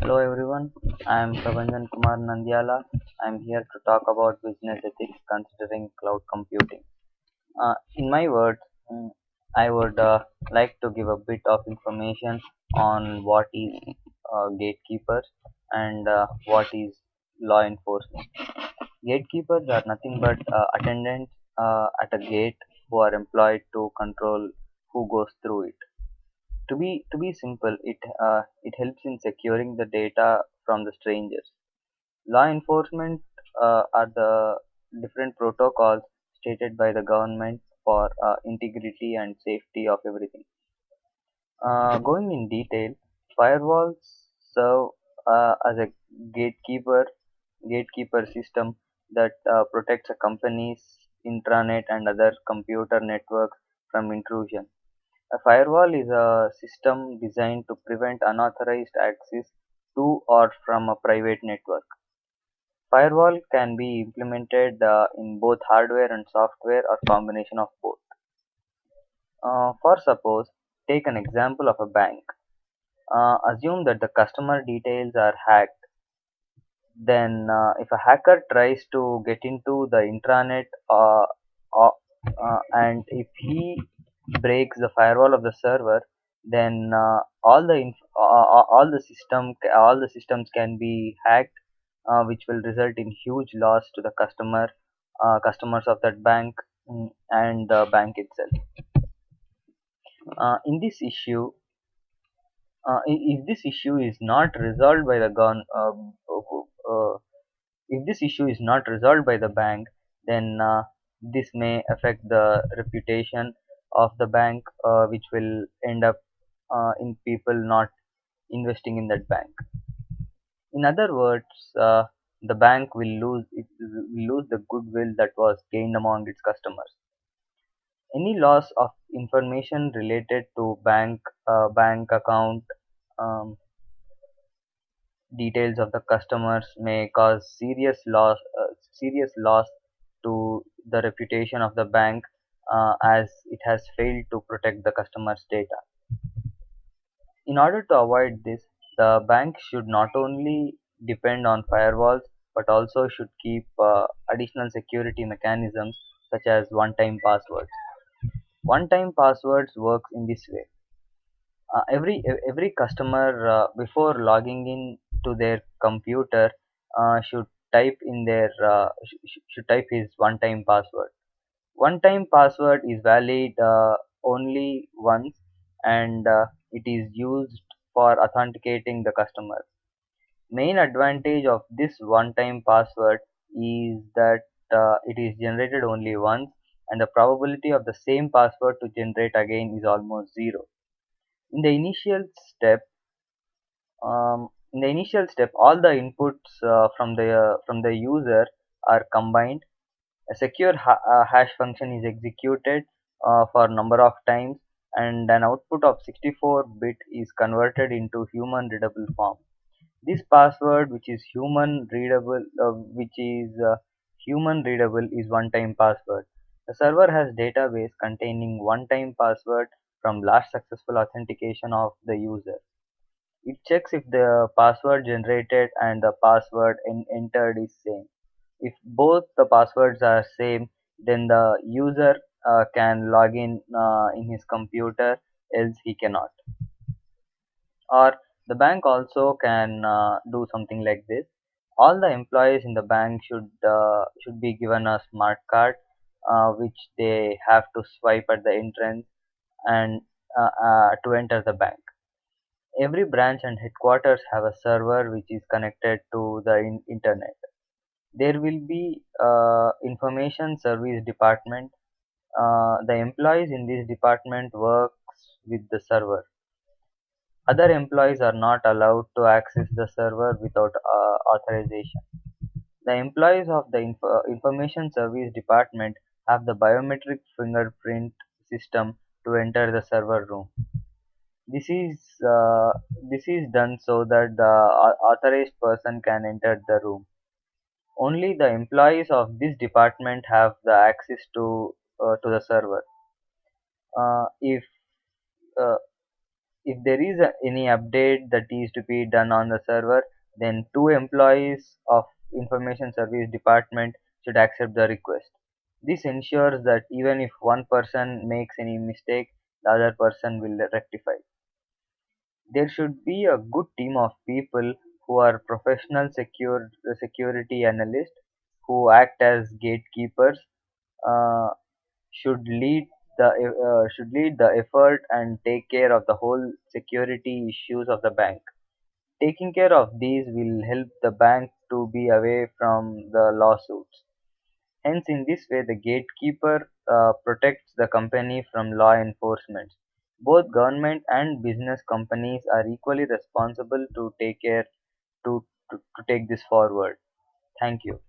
Hello everyone, I am Prabhanjan Kumar Nandiala. I am here to talk about business ethics considering cloud computing. In my words, I would like to give a bit of information on what is gatekeepers and what is law enforcement. Gatekeepers are nothing but attendants at a gate who are employed to control who goes through it. To be simple, it helps in securing the data from the strangers. Law enforcement are the different protocols stated by the government for integrity and safety of everything. Going in detail, firewalls serve as a gatekeeper gatekeeper system that protects a company's intranet and other computer networks from intrusion. A firewall is a system designed to prevent unauthorized access to or from a private network. Firewall can be implemented in both hardware and software or combination of both. For suppose, take an example of a bank. Assume that the customer details are hacked. Then, if a hacker tries to get into the intranet uh, and if he breaks the firewall of the server, then all the systems can be hacked, which will result in huge loss to the customers of that bank, and the bank itself. In this issue, if this issue is not resolved by the gun, if this issue is not resolved by the bank, then this may affect the reputation of the bank, which will end up in people not investing in that bank. In other words, the bank will lose the goodwill that was gained among its customers. Any loss of information related to bank account, um, details of the customers may cause serious loss to the reputation of the bank, as it has failed to protect the customer's data. In order to avoid this, the bank should not only depend on firewalls but also should keep additional security mechanisms such as one-time passwords. One-time passwords works in this way. Every customer, before logging in to their computer, should should type his one-time password. One-time password is valid only once, and it is used for authenticating the customer. Main advantage of this one-time password is that it is generated only once, and the probability of the same password to generate again is almost zero. In the initial step, all the inputs from the user are combined. A secure hash function is executed for number of times, and an output of 64-bit is converted into human readable form. This password, human readable, is one-time password. The server has database containing one-time password from last successful authentication of the user. It checks if the password generated and the password entered is same. If both the passwords are same, then the user can log in his computer, else he cannot. Or the bank also can do something like this. All the employees in the bank should be given a smart card, which they have to swipe at the entrance and to enter the bank. Every branch and headquarters have a server which is connected to the internet. There will be information service department. The employees in this department works with the server. Other employees are not allowed to access the server without authorization. The employees of the information service department have the biometric fingerprint system to enter the server room. This is uh, this is done so that the authorized person can enter the room. Only the employees of this department have the access to the server. If uh, if there is any update that is to be done on the server, then two employees of information service department should accept the request. This ensures that even if one person makes any mistake, the other person will rectify. There should be a good team of people who are professional security analysts who act as gatekeepers, uh, should lead should lead the effort and take care of the whole security issues of the bank. Taking care of these will help the bank to be away from the lawsuits. Hence, in this way, the gatekeeper protects the company from law enforcement. Both government and business companies are equally responsible to take care to take this forward. Thank you.